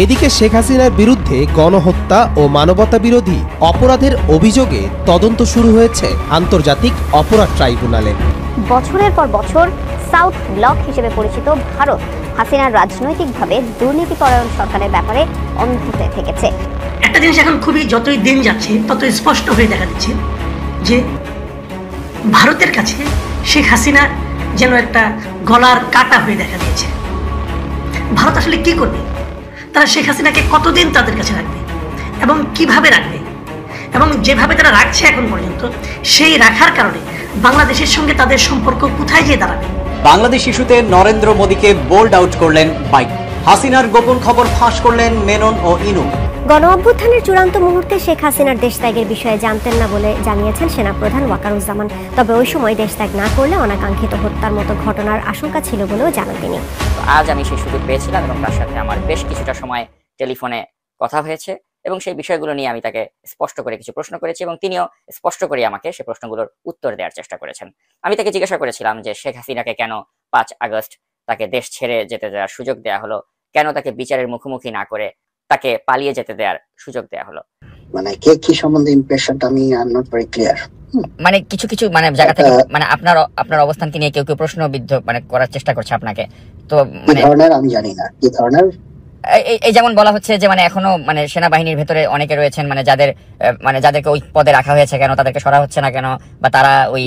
এদিকে শেখ হাসিনার বিরুদ্ধে গণহত্যা ও মানবতা বিরোধী অপরাধের অভিযোগে তদন্ত শুরু হয়েছে আন্তর্জাতিক অপরাধ ট্রাইব্যুনালে। বছরের পর বছর সাউথ ব্লক হিসেবে পরিচিত ভারত হাসিনার রাজনৈতিকভাবে দুর্নীতিপরায়ণ সরকারের ব্যাপারে অন্ধ হয়ে থেকেছে। একটা জিনিস এখন খুবই যতই দিন যাচ্ছে ততই স্পষ্ট হয়ে দেখা দিচ্ছে যে ভারতের কাছে শেখ হাসিনা যেন একটা গলার কাটা হয়ে দেখা দিয়েছে। ভারত আসলে কি করবে? তারা শেখ হাসিনাকে কতদিন তাদের কাছে রাখবে এবং কিভাবে রাখবে, এবং যেভাবে তারা রাখছে এখন পর্যন্ত, সেই রাখার কারণে বাংলাদেশের সঙ্গে তাদের সম্পর্ক কোথায় গিয়ে দাঁড়াবে? বাংলাদেশ ইস্যুতে নরেন্দ্র মোদীকে বোল্ড আউট করলেন বাইডেন। হাসিনার গোপন খবর ফাঁস করলেন মেনন ও ইনু। গণ অভ্যুত্থানের চূড়ান্ত মুহূর্তে শেখ হাসিনার দেশত্যাগের বিষয়ে জানতেন না বলে জানিয়েছেন সেনাপ্রধান ওয়াকারুজ্জামান। তবে ওই সময় দেশত্যাগ না করলে অনাকাঙ্ক্ষিত হত্যার মতো ঘটনার আশঙ্কা ছিল বলেও জানান তিনি। আজ আমি সেই সুযোগ পেয়েছিলাম এবং তার সাথে আমার বেশ কিছুটা সময় টেলিফোনে কথা হয়েছে এবং সেই বিষয়গুলো নিয়ে আমি তাকে স্পষ্ট করে কিছু প্রশ্ন করেছি এবং তিনিও স্পষ্ট করে আমাকে সেই প্রশ্নগুলোর উত্তর দেওয়ার চেষ্টা করেছেন। আমি তাকে জিজ্ঞাসা করেছিলাম যে শেখ হাসিনাকে কেন 5 আগস্ট তাকে দেশ ছেড়ে যেতে দেওয়ার সুযোগ দেওয়া হলো, কেন তাকে বিচারের মুখোমুখি না করে তাকে পালিয়ে যেতে দেওয়ার সুযোগ দেওয়া হলো। মানে কে কি সম্বন্ধে ইমপ্রেশনটা আমি I am not very clear. মানে কিছু কিছু মানে জায়গা থেকে মানে আপনার অবস্থানকে নিয়ে কেউ প্রশ্নবিদ্ধ মানে করার চেষ্টা করছে আপনাকে। তো মানে ধরনের আমি জানি না কি ধরনের, এই যেমন বলা হচ্ছে যে মানে এখনো মানে সেনাবাহিনীর ভেতরে অনেকে রয়েছেন মানে যাদেরকে ওই পদে রাখা হয়েছে, কেন তাদেরকে সরা হচ্ছে না কেন, বা তারা ওই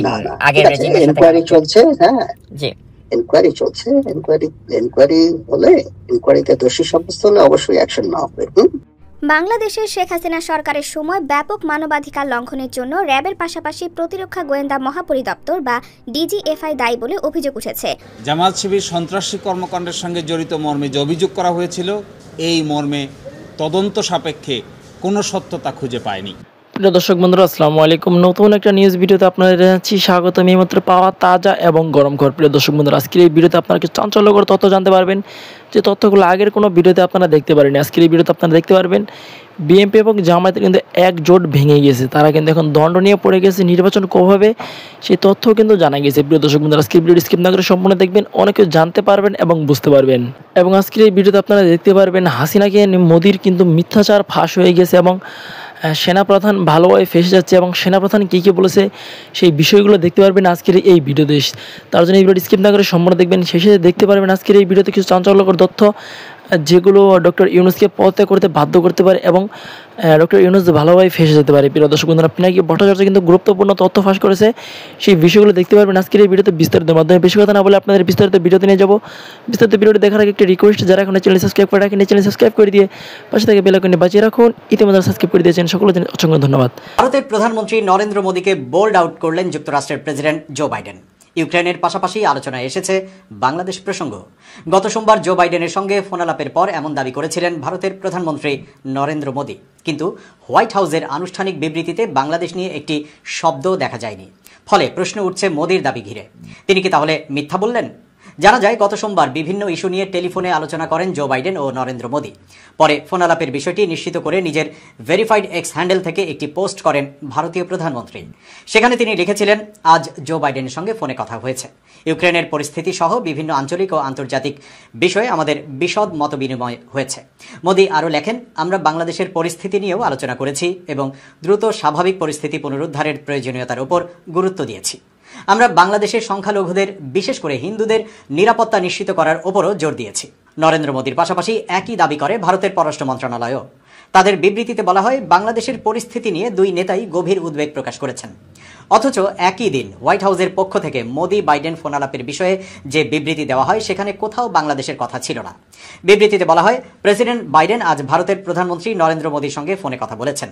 আগের রেজিমের সাথে ইনকোয়ারি চলছে। হ্যাঁ জি, ইনকোয়ারি চলছে। ইনকোয়ারি হলে, ইনকোয়ারিতে দোষী সাব্যস্ত হলে অবশ্যই অ্যাকশন নেওয়া হবে। বাংলাদেশের শেখ হাসিনা সরকারের সময় ব্যাপক মানবাধিকার লঙ্ঘনের জন্য র্যাবের পাশাপাশি প্রতিরক্ষা গোয়েন্দা মহাপরিদপ্তর বা ডিজিএফআই দায়ী বলে অভিযোগ উঠেছে। জামাত শিবির সন্ত্রাসী কর্মকাণ্ডের সঙ্গে জড়িত মর্মে যে অভিযোগ করা হয়েছিল, এই মর্মে তদন্ত সাপেক্ষে কোনো সত্যতা খুঁজে পায়নি। প্রিয় দর্শক বন্ধুরা, আসসালামু আলাইকুম। নতুন একটা নিউজ ভিডিওতে আপনাদের জানাচ্ছি স্বাগত। আমি মাত্র পাওয়া তাজা এবং গরম খবর। প্রিয় দর্শক বন্ধুরা, আজকের এই ভিডিওতে আপনারা কিছু চাঞ্চল্যকর তথ্য জানতে পারবেন, যে তথ্যগুলো আগের কোনো ভিডিওতে আপনারা দেখতে পারেননি। আজকের এই ভিডিওতে আপনারা দেখতে পারবেন বিএনপি এবং জামায়াতের কিন্তু একজোট ভেঙে গেছে, তারা কিন্তু এখন দণ্ড নিয়ে পড়ে গেছে। নির্বাচন কবে হবে সেই তথ্য কিন্তু জানা গেছে। প্রিয় দর্শক বন্ধুরা, আজকের ভিডিও স্কিপ না করে সম্পূর্ণ দেখবেন, অনেক কিছু জানতে পারবেন এবং বুঝতে পারবেন। এবং আজকের এই ভিডিওতে আপনারা দেখতে পারবেন হাসিনাকে মোদির কিন্তু মিথ্যাচার ফাঁস হয়ে গেছে এবং সেনাপ্রধান ভালোভাবে ফেসে যাচ্ছে, এবং সেনাপ্রধান কী কী বলেছে সেই বিষয়গুলো দেখতে পারবেন আজকের এই ভিডিওতে। তার জন্য এই ভিডিওটি স্কিপ না করে সম্পূর্ণ দেখবেন। শেষে দেখতে পারবেন আজকের এই ভিডিওতে কিছু চাঞ্চল্যকর তথ্য, যেগুলো ডক্টর ইউনূসকে পদত্যাগ করতে বাধ্য করতে পারে এবং ডক্টর ইউনূস ভালোভাবে ফেসে যেতে পারে। প্রিয় দর্শক বন্ধুরা, পিনাকি ভট্টাচার্য কিন্তু গুরুত্বপূর্ণ তথ্য ফাঁস করেছে, সেই বিষয়গুলো দেখতে পারবেন আজকের এই ভিডিওতে বিস্তারিত মাধ্যমে। বেশি কথা না বলে আপনাদের বিস্তারিত ভিডিওতে নিয়ে যাবো। বিস্তারিত ভিডিওটি দেখার আগে একটি রিকোয়েস্ট, যারা এখন চ্যানেল সাবস্ক্রাইব করে রাখেন, চ্যানেল সাবস্ক্রাইব করে দিয়ে পাশে থেকে বেল আইকনটি বাজিয়ে রাখুন। ইতিমধ্যে সাবস্ক্রাইব করে দিয়েছেন সকলের জন্য অসংখ্য ধন্যবাদ। ভারতের প্রধানমন্ত্রী নরেন্দ্র মোদীকে বোল্ড আউট করলেন যুক্তরাষ্ট্রের প্রেসিডেন্ট জো বাইডেন। ইউক্রেনের পাশাপাশি আলোচনায় এসেছে বাংলাদেশ প্রসঙ্গ। গত সোমবার জো বাইডেনের সঙ্গে ফোনালাপের পর এমন দাবি করেছিলেন ভারতের প্রধানমন্ত্রী নরেন্দ্র মোদী, কিন্তু হোয়াইট হাউসের আনুষ্ঠানিক বিবৃতিতে বাংলাদেশ নিয়ে একটি শব্দও দেখা যায়নি। ফলে প্রশ্ন উঠছে মোদীর দাবি ঘিরে, তিনি কি তাহলে মিথ্যা বললেন? জানা যায় গত সোমবার বিভিন্ন ইস্যু নিয়ে টেলিফোনে আলোচনা করেন জো বাইডেন ও নরেন্দ্র মোদী। পরে ফোনালাপের বিষয়টি নিশ্চিত করে নিজের ভেরিফাইড এক্স হ্যান্ডেল থেকে একটি পোস্ট করেন ভারতীয় প্রধানমন্ত্রী। সেখানে তিনি লিখেছিলেন, আজ জো বাইডেনের সঙ্গে ফোনে কথা হয়েছে। ইউক্রেনের পরিস্থিতি সহ বিভিন্ন আঞ্চলিক ও আন্তর্জাতিক বিষয়ে আমাদের বিশদ মতবিনিময় হয়েছে। মোদী আরও লেখেন, আমরা বাংলাদেশের পরিস্থিতি নিয়েও আলোচনা করেছি এবং দ্রুত স্বাভাবিক পরিস্থিতি পুনরুদ্ধারের প্রয়োজনীয়তার উপর গুরুত্ব দিয়েছি। আমরা বাংলাদেশের সংখ্যালঘুদের, বিশেষ করে হিন্দুদের নিরাপত্তা নিশ্চিত করার ওপরও জোর দিয়েছি। নরেন্দ্র মোদীর পাশাপাশি একই দাবি করে ভারতের পররাষ্ট্র মন্ত্রণালয়ও। তাদের বিবৃতিতে বলা হয়, বাংলাদেশের পরিস্থিতি নিয়ে দুই নেতাই গভীর উদ্বেগ প্রকাশ করেছেন। অথচ একই দিন হোয়াইট হাউসের পক্ষ থেকে মোদি বাইডেন ফোনালাপের বিষয়ে যে বিবৃতি দেওয়া হয় সেখানে কোথাও বাংলাদেশের কথা ছিল না। বিবৃতিতে বলা হয়, প্রেসিডেন্ট বাইডেন আজ ভারতের প্রধানমন্ত্রী নরেন্দ্র মোদীর সঙ্গে ফোনে কথা বলেছেন।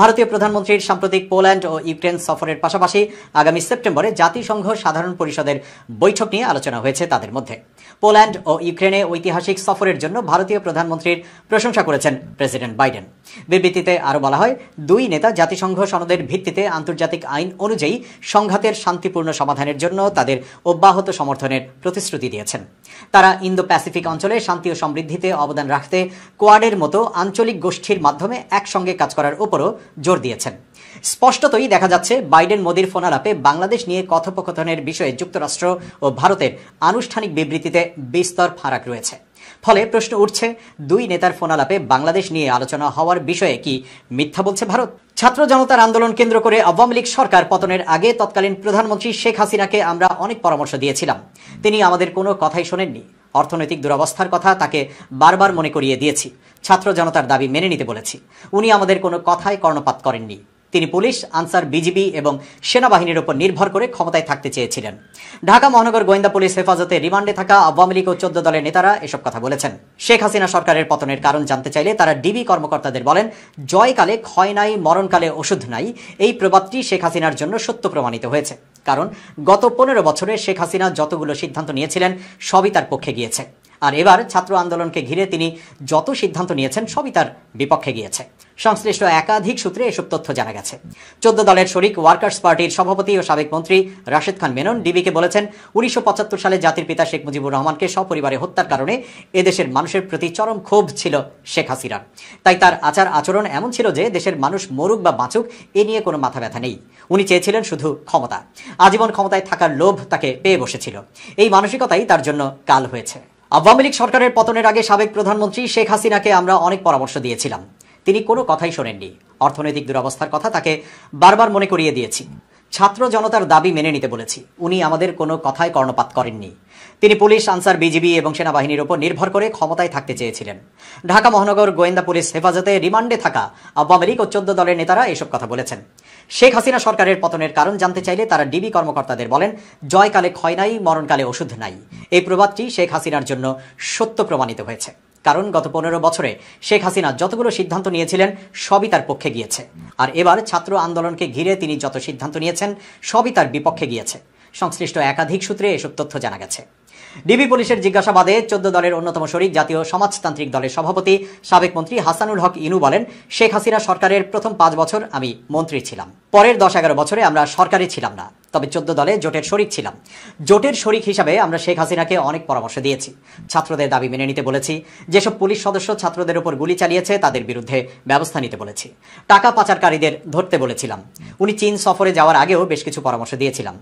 ভারতীয় প্রধানমন্ত্রীর সাম্প্রতিক পোল্যান্ড ও ইউক্রেন সফরের পাশাপাশি আগামী সেপ্টেম্বরে জাতিসংঘ সাধারণ পরিষদের বৈঠক নিয়ে আলোচনা হয়েছে তাদের মধ্যে। পোল্যান্ড ও ইউক্রেনে ঐতিহাসিক সফরের জন্য ভারতীয় প্রধানমন্ত্রীর প্রশংসা করেছেন প্রেসিডেন্ট বাইডেন। বিবৃতিতে আরও বলা হয়, দুই নেতা জাতিসংঘ সনদের ভিত্তিতে আন্তর্জাতিক আইন অনুযায়ী সংঘাতের শান্তিপূর্ণ সমাধানের জন্য তাদের অব্যাহত সমর্থনের প্রতিশ্রুতি দিয়েছেন। তারা ইন্দো প্যাসিফিক অঞ্চলে শান্তি ও সমৃদ্ধিতে অবদান রাখতে কোয়াডের মতো আঞ্চলিক গোষ্ঠীর মাধ্যমে একসঙ্গে কাজ করার উপরও জোর দিয়েছেন। স্পষ্টতই দেখা যাচ্ছে, বাইডেন মোদীর ফোনালাপে বাংলাদেশ নিয়ে কথোপকথনের বিষয়ে যুক্তরাষ্ট্র ও ভারতের আনুষ্ঠানিক বিবৃতিতে বিস্তর ফারাক রয়েছে। ফলে প্রশ্ন উঠছে, দুই নেতার ফোনালাপে বাংলাদেশ নিয়ে আলোচনা হওয়ার বিষয়ে কি মিথ্যা বলছে ভারত? ছাত্র জনতার আন্দোলন কেন্দ্র করে আওয়ামী লীগ সরকার পতনের আগে তৎকালীন প্রধানমন্ত্রী শেখ হাসিনাকে আমরা অনেক পরামর্শ দিয়েছিলাম। তিনি আমাদের কোনো কথাই শোনেননি। অর্থনৈতিক দুরবস্থার কথা তাকে বারবার মনে করিয়ে দিয়েছি। ছাত্র জনতার দাবি মেনে নিতে বলেছি। উনি আমাদের কোনো কথায় কর্ণপাত করেননি। তিনি পুলিশ, আনসার, বিজিবি এবং সেনাবাহিনীর উপর নির্ভর করে ক্ষমতায় থাকতে চেয়েছিলেন। ঢাকা মহানগর গোয়েন্দা পুলিশ হেফাজতে রিমান্ডে থাকা আওয়ামী লীগ ও 14 দলের নেতারা এসব কথা বলেছেন। শেখ হাসিনা সরকারের পতনের কারণ জানতে চাইলে তারা ডিবি কর্মকর্তাদের বলেন, জয়কালে ক্ষয় নাই, মরণকালে ওষুধ নাই। এই প্রবাদটি শেখ হাসিনার জন্য সত্য প্রমাণিত হয়েছে। কারণ গত 15 বছরে শেখ হাসিনা যতগুলো সিদ্ধান্ত নিয়েছিলেন সবই তার পক্ষে গিয়েছে। আর এবার ছাত্র আন্দোলনকে ঘিরে তিনি যত সিদ্ধান্ত নিয়েছেন সবই তার বিপক্ষে গিয়েছে। সংশ্লিষ্ট একাধিক সূত্রে এসব তথ্য জানা গেছে। 14 দলের শরিক ওয়ার্কার্স পার্টির সভাপতি ও সাবেক মন্ত্রী রাশেদ খান মেনন ডিবিকে বলেছেন, 1975 সালে জাতির পিতা শেখ মুজিবুর রহমানকে সপরিবারে হত্যার কারণে এদেশের মানুষের প্রতি চরম ক্ষোভ ছিল শেখ হাসিনার। তাই তার আচার আচরণ এমন ছিল যে দেশের মানুষ মরুক বা বাঁচুক এ নিয়ে কোনো মাথা ব্যথা নেই। উনি চেয়েছিলেন শুধু ক্ষমতা। আজীবন ক্ষমতায় থাকার লোভ তাকে পেয়ে বসেছিল। এই মানসিকতাই তার জন্য কাল হয়েছে। আওয়ামী লীগ সরকারের পতনের আগে সাবেক প্রধানমন্ত্রী শেখ হাসিনাকে আমরা অনেক পরামর্শ দিয়েছিলাম। তিনি কোনো কথাই শোনেননি। অর্থনৈতিক দুরবস্থার কথা তাকে বারবার মনে করিয়ে দিয়েছি। ছাত্র জনতার দাবি মেনে নিতে বলেছি। উনি আমাদের কোনো কথায় কর্ণপাত করেননি। তিনি পুলিশ, আনসার, বিজিবি এবং সেনাবাহিনীর উপর নির্ভর করে ক্ষমতায় থাকতে চেয়েছিলেন। ঢাকা মহানগর গোয়েন্দা পুলিশ হেফাজতে রিমান্ডে থাকা আওয়ামী লীগ ও 14 দলের নেতারা এসব কথা বলেছেন। শেখ হাসিনা সরকারের পতনের কারণ জানতে চাইলে তারা ডিবি কর্মকর্তাদের বলেন, জয়কালে ক্ষয় নাই, মরণকালে ওষুধ নাই। এই প্রবাদটি শেখ হাসিনার জন্য সত্য প্রমাণিত হয়েছে। কারণ গত 15 বছরে শেখ হাসিনা যতগুলো সিদ্ধান্ত নিয়েছিলেন সবই তার পক্ষে গিয়েছে। আর এবার ছাত্র আন্দোলনকে ঘিরে তিনি যত সিদ্ধান্ত নিয়েছেন সবই তার বিপক্ষে গিয়েছে। সংশ্লিষ্ট একাধিক সূত্রে এসব তথ্য জানা গেছে। ডিবি পুলিশের জিজ্ঞাসাবাদে 14 দলের অন্যতম শরিক জাতীয় সমাজতান্ত্রিক দলের সভাপতি সাবেক মন্ত্রী হাসানুল হক ইনু বলেন, শেখ হাসিনা সরকারের প্রথম 5 বছর আমি মন্ত্রী ছিলাম। পরের 10-11 বছরে আমরা সরকারে ছিলাম না, তবে 14 দলে জোটের শরিক ছিলাম। জোটের শরিক হিসাবে আমরা শেখ হাসিনাকে অনেক পরামর্শ দিয়েছি। ছাত্রদের দাবি মেনে নিতে বলেছি। যেসব পুলিশ সদস্য ছাত্রদের উপর গুলি চালিয়েছে তাদের বিরুদ্ধে ব্যবস্থা নিতে বলেছি। টাকা পাচারকারীদের ধরতে বলেছিলাম। উনি চীন সফরে যাওয়ার আগেও বেশ কিছু পরামর্শ দিয়েছিলাম।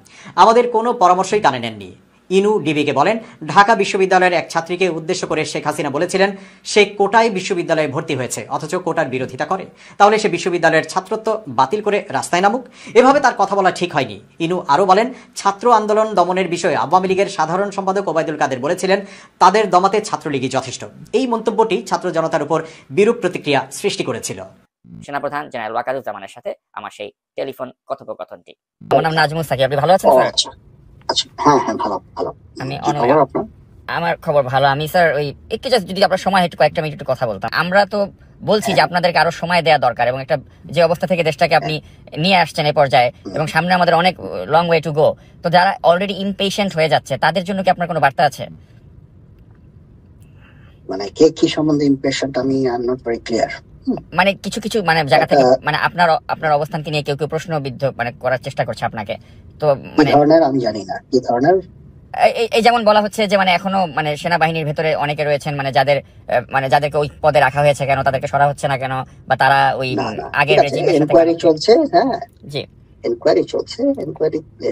আমাদের কোনো পরামর্শই কানে নেননি। ইনু ডিবিকে বলেন, ঢাকা বিশ্ববিদ্যালয়ের এক ছাত্রীকে উদ্দেশ্য করে শেখ হাসিনা বলেছিলেন, সে কোটায় বিশ্ববিদ্যালয়ে ভর্তি হয়েছে অথচ কোটার বিরোধিতা করে, তাহলে সে বিশ্ববিদ্যালয়ের ছাত্রত্ব বাতিল করে রাস্তায় নামুক। এভাবে তার কথা বলা ঠিক হয়নি। ইনু আরও বলেন, ছাত্র আন্দোলন দমনের বিষয়ে আওয়ামী লীগের সাধারণ সম্পাদক ওবায়দুল কাদের বলেছিলেন, তাদের দমাতে ছাত্রলীগই যথেষ্ট। এই মন্তব্যটি ছাত্র জনতার উপর বিরূপ প্রতিক্রিয়া সৃষ্টি করেছিল। সেনাপ্রধান জেনারেল ওয়াকারুজ্জামানের সাথে আমার সেই টেলিফোন কথোপকথনটি। আমার নাম নাজমুল সাকি। আপনি ভালো আছেন স্যার? আচ্ছা, হ্যাঁ হ্যাঁ, ভালো ভালো। আমি আমার খবর ভালো। আমি স্যার ওই একটু যদি আপনার সময় একটু কয়েকটা মিনিট একটু কথা বলতাম। আমরা তো বলছি যে আপনাদেরকে আরো সময় দেওয়া দরকার এবং একটা যে অবস্থা থেকে দেশটাকে আপনি নিয়ে আসছেন এই পর্যায়ে এবং সামনে আমাদের অনেক লং ওয়ে টু গো, তো যারা অলরেডি ইমপেশেন্ট হয়ে যাচ্ছে তাদের জন্য কি আপনার কোনো বার্তা আছে? মানে কে কি সম্বন্ধে ইমপেশেন্ট আমি I am not very clear. মানে কিছু কিছু মানে জায়গা থেকে মানে আপনার অবস্থানকে নিয়ে কেউ প্রশ্নবিদ্ধ মানে করার চেষ্টা করছে আপনাকে। তো মানে ধরনের আমি জানি না কি ধরনের। এই যেমন বলা হচ্ছে যে মানে এখনো মানে সেনাবাহিনীর ভেতরে অনেকে রয়েছেন মানে যাদেরকে ওই পদে রাখা হয়েছে কেন, তাদেরকে সরা হচ্ছে না কেন, বা তারা ওই আগের রেজিমের সাথে ইনকোয়ারি চলছে। হ্যাঁ জি, ইনকোয়ারি চলছে।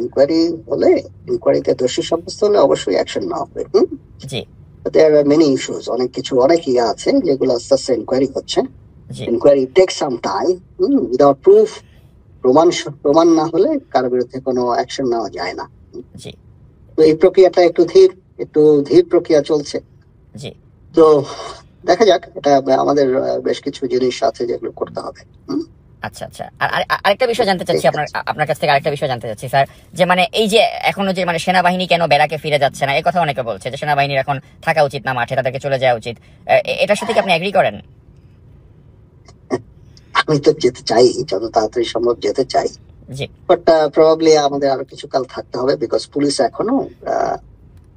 ইনকোয়ারি হলে, ইনকোয়ারিতে দোষী সাব্যস্ত হলে অবশ্যই অ্যাকশন নেওয়া হবে। জি, there are many issues, অনেক ইয়ে আছে যেগুলো আস্তে আস্তে ইনকোয়ারি হচ্ছে। Inquiry take some time. Without proof, প্রমাণ না হলে কারোর বিরুদ্ধে কোনো অ্যাকশন নেওয়া যায় না। জি, তো এই প্রক্রিয়াটা একটু ধীর প্রক্রিয়া চলছে। জি, তো দেখা যাক। এটা আমাদের বেশ কিছু জিনিস আছে যেগুলো করতে হবে। আচ্ছা আচ্ছা। আর আরেকটা বিষয় জানতে চাচ্ছি আপনার কাছ থেকে আরেকটা বিষয় জানতে চাচ্ছি স্যার, যে মানে এই যে এখনো যে মানে সেনাবাহিনী কেন ব্যারাকে ফিরে যাচ্ছে না, এই কথা অনেকে বলছে যে সেনাবাহিনীর এখন থাকা উচিত না মাঠে, তাদেরকে চলে যাওয়া উচিত। এটার সাথে কি আপনি এগ্রি করেন? আমি তো যেতে চাই, যত তাড়াতাড়ি সম্ভব যেতে চাই। জি, বাট প্রবাবলি আমাদের আরো কিছু কাল থাকতে হবে, বিকজ পুলিশ এখনো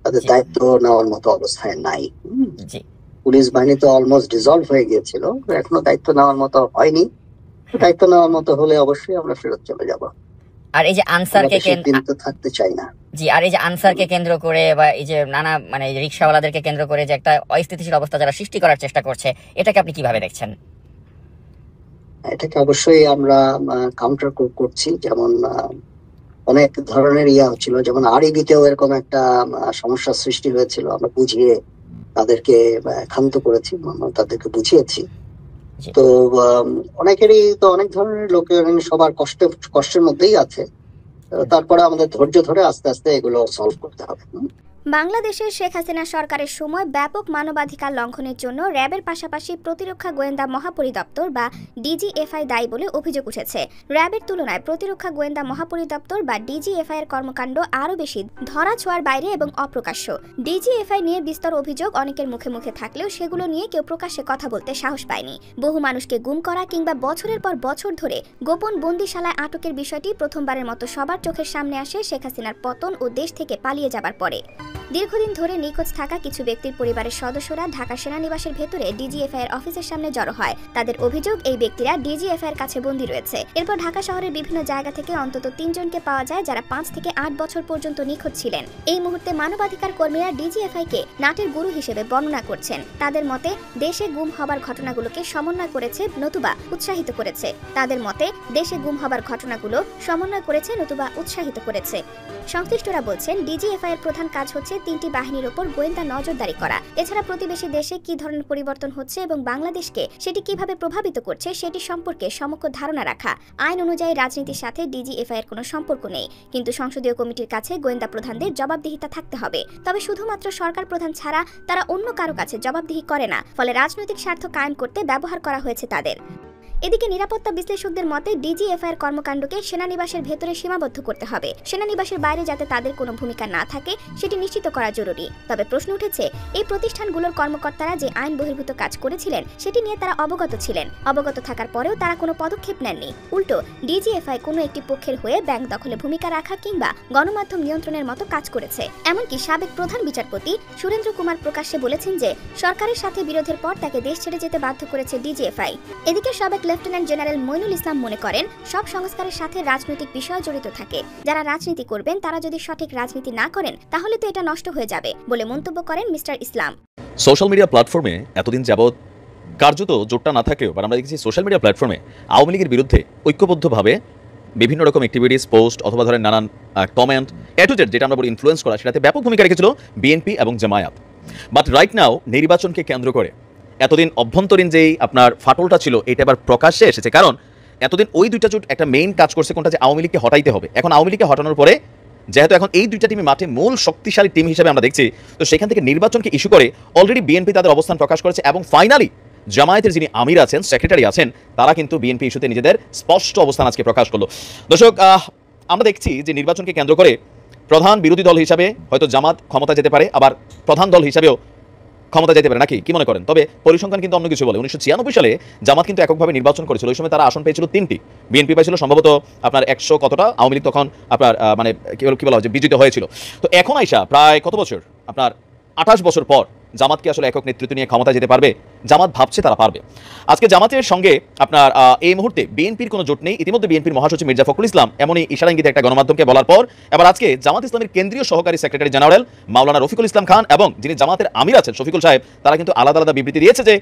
তাদের দায়িত্ব নেওয়ার মতো অবস্থায় নাই। জি, পুলিশ বাহিনী তো অলমোস্ট ডিসলভ হয়ে গিয়েছিল, এখনো দায়িত্ব নেওয়ার মতো হয়নি। দায়িত্ব নেওয়ার মতো হলে অবশ্যই আমরা ফেরত চলে যাব। আর এই যে আনসারকে থাকতে চাই না। জি, আর এই যে আনসারকে কেন্দ্র করে বা এই যে নানা মানে রিকশাওয়ালাদেরকে কেন্দ্র করে যে একটা অস্থিতিশীল অবস্থা যারা সৃষ্টি করার চেষ্টা করছে, এটাকে আপনি কিভাবে দেখছেন? এটাকে অবশ্যই আমরা কাউন্টার করছি। যেমন অনেক ধরনের ইয়া হচ্ছিল, যেমন আরইবিতেও এরকম একটা সমস্যার সৃষ্টি হয়েছিল। আমরা বুঝিয়ে তাদেরকে ক্ষান্ত করেছি, তাদেরকে বুঝিয়েছি। তো অনেকেরই তো অনেক ধরনের লোকের সবার কষ্টের মধ্যেই আছে, তারপরে আমাদের ধৈর্য ধরে আস্তে আস্তে এগুলো সলভ করতে হবে। বাংলাদেশের শেখ হাসিনা সরকারের সময় ব্যাপক মানবাধিকার লঙ্ঘনের জন্য র্যাবের পাশাপাশি প্রতিরক্ষা গোয়েন্দা মহাপরিদপ্তর বা ডিজিএফআই দায়ী বলে অভিযোগ উঠেছে। র্যাবের তুলনায় প্রতিরক্ষা গোয়েন্দা মহাপরিদপ্তর বা ডিজিএফআই এর কর্মকাণ্ড আরও বেশি ধরাছোঁয়ার বাইরে এবং অপ্রকাশ্য। ডিজিএফআই নিয়ে বিস্তর অভিযোগ অনেকের মুখে মুখে থাকলেও সেগুলো নিয়ে কেউ প্রকাশ্যে কথা বলতে সাহস পায়নি। বহু মানুষকে গুম করা কিংবা বছরের পর বছর ধরে গোপন বন্দিশালায় আটকের বিষয়টি প্রথমবারের মতো সবার চোখের সামনে আসে শেখ হাসিনার পতন ও দেশ থেকে পালিয়ে যাবার পরে। দীর্ঘদিন ধরে নিখোঁজ থাকা কিছু ব্যক্তির পরিবারের সদস্যরা ঢাকা সেনানিবাসের ভেতরে ডিজিএফআই এর অফিসের সামনে জড়ো হয়। তাদের অভিযোগ, এই ব্যক্তিরা ডিজিএফআই এর কাছে বন্দী রয়েছে। এরপর ঢাকা শহরের বিভিন্ন জায়গা থেকে অন্তত 3 জনকে পাওয়া যায় যারা 5 থেকে 8 বছর পর্যন্ত নিখোঁজ ছিলেন। এই মুহূর্তে মানবাধিকার কর্মীরা ডিজিএফআই কে নাটের গুরু হিসেবে বর্ণনা করছেন। তাদের মতে দেশে গুম হবার ঘটনাগুলোকে সমন্বয় করেছে নতুবা উৎসাহিত করেছে। সংশ্লিষ্টরা বলছেন ডিজিএফআই এর প্রধান কাজ হচ্ছে 3টি বাহিনীর ওপর গোয়েন্দা নজরদারি করা। এছাড়া প্রতিবেশী দেশে কি ধরনের পরিবর্তন হচ্ছে এবং বাংলাদেশকে সেটি কিভাবে প্রভাবিত করছে সেটি সম্পর্কে সমগ্র ধারণা রাখা। আইন অনুযায়ী রাজনীতির সাথে ডিজিএফআই এর কোনো সম্পর্ক নেই, কিন্তু সংসদীয় কমিটির কাছে গোয়েন্দা প্রধানদের জবাবদিহিতা থাকতে হবে। তবে শুধুমাত্র সরকার প্রধান ছাড়া তারা অন্য কারো কাছে জবাবদিহি করে না, ফলে রাজনৈতিক স্বার্থ কায়েম করতে ব্যবহার করা হয়েছে তাদের। এদিকে নিরাপত্তা বিশ্লেষকদের মতে ডিজিএফআই এর কর্মকাণ্ডকে সেনানিবাসের ভেতরে সীমাবদ্ধ করতে হবে। সেনানিবাসের বাইরে যাতে তাদের কোনো ভূমিকা না থাকে সেটি নিশ্চিত করা জরুরি। তবে প্রশ্ন উঠেছে, এই প্রতিষ্ঠানগুলোর কর্মকর্তারা যে আইন বহির্ভূত কাজ করেছিলেন সেটি নিয়ে তারা অবগত ছিলেন। অবগত থাকার পরেও তারা কোনো পদক্ষেপ নেননি। উল্টো ডিজিএফআই কোনো একটি পক্ষের হয়ে ব্যাংক দখলে ভূমিকা রাখা কিংবা গণমাধ্যম নিয়ন্ত্রণের মতো কাজ করেছে। এমনকি সাবেক প্রধান বিচারপতি সুরেন্দ্র কুমার প্রকাশ্যে বলেছেন যে সরকারের সাথে বিরোধের পর তাকে দেশ ছেড়ে যেতে বাধ্য করেছে ডিজিএফআই। এদিকে সাবেক লেফটেন্যান্ট জেনারেল মইনুল ইসলাম মনে করেন সব সংস্কারের সাথে রাজনৈতিক বিষয় জড়িত থাকে। যারা রাজনীতি করবেন তারা যদি সঠিক রাজনীতি না করেন তাহলে তো এটা নষ্ট হয়ে যাবে বলে মন্তব্য করেন মিস্টার ইসলাম। সোশ্যাল মিডিয়া প্ল্যাটফর্মে এতদিন যাবৎ কার্যত জোটটা না থাকলেও আমরা দেখেছি সোশ্যাল মিডিয়া প্ল্যাটফর্মে আওয়ামী লীগের বিরুদ্ধে ঐক্যবদ্ধভাবে বিভিন্ন রকম অ্যাক্টিভিটিস, পোস্ট অথবা ধরেন নানান কমেন্ট টু জেড যেটা আমরা বলি ইনফ্লুয়েন্স করা, সেটাতে ব্যাপক ভূমিকা রেখেছিল বিএনপি এবং জামায়াত। বাট রাইট নাও নির্বাচনকে কেন্দ্র করে এতদিন অভ্যন্তরীণ যেই আপনার ফাটলটা ছিল এটা এবার প্রকাশ্যে এসেছে। কারণ এতদিন ওই দুইটা জোট একটা মেইন কাজ করছে কোনটা, যে আওয়ামী লীগকে হটাইতে হবে। এখন আওয়ামী লীগকে হটানোর পরে যেহেতু এখন এই দুইটা টিমই মাঠে মূল শক্তিশালী টিম হিসেবে আমরা দেখছি, তো সেখান থেকে নির্বাচনকে ইস্যু করে অলরেডি বিএনপি তাদের অবস্থান প্রকাশ করেছে এবং ফাইনালি জামায়াতের যিনি আমির আছেন, সেক্রেটারি আছেন, তারা কিন্তু বিএনপি ইস্যুতে নিজেদের স্পষ্ট অবস্থান আজকে প্রকাশ করলো। দর্শক, আমরা দেখছি যে নির্বাচনকে কেন্দ্র করে প্রধান বিরোধী দল হিসাবে হয়তো জামাত ক্ষমতা যেতে পারে, আবার প্রধান দল হিসাবেও ক্ষমতা যেতে পারে, নাকি কি মনে করেন? তবে পরিসংখ্যান কিন্তু অন্য কিছু বলে। 1996 সালে জামাত কিন্তু এককভাবে নির্বাচন করেছিল। ওই সময় তারা আসন পেয়েছিল 3টি, বিএনপি পাইছিল সম্ভবত আপনার 100 কতটা, আওয়ামী লীগ তখন আপনার মানে কি বলা হয় যে বিজিত হয়েছিল। তো এখন আইসা প্রায় কত বছর, আপনার 28 বছর পর জামাত কি আসলে একক নেতৃত্ব নিয়ে ক্ষমতা যেতে পারবে? জামাত ভাবছে তারা পারবে। আজকে জামাতের সঙ্গে আপনার এই মুহূর্তে বিএনপির কোনো জোট নেই। ইতিমধ্যে বিএনপির মহাসচিব মির্জা ফখরুল ইসলাম এমনই ইশারা ইঙ্গিতে একটা গণমাধ্যমকে বলার পর এবার আজকে জামাত ইসলামের কেন্দ্রীয় সহকারী সেক্রেটারি জেনারেল মাওলানা রফিকুল ইসলাম খান এবং যিনি জামাতের আমির আছেন শফিকুল সাহেব, তারা কিন্তু আলাদা আলাদা বিবৃতি দিয়েছে যে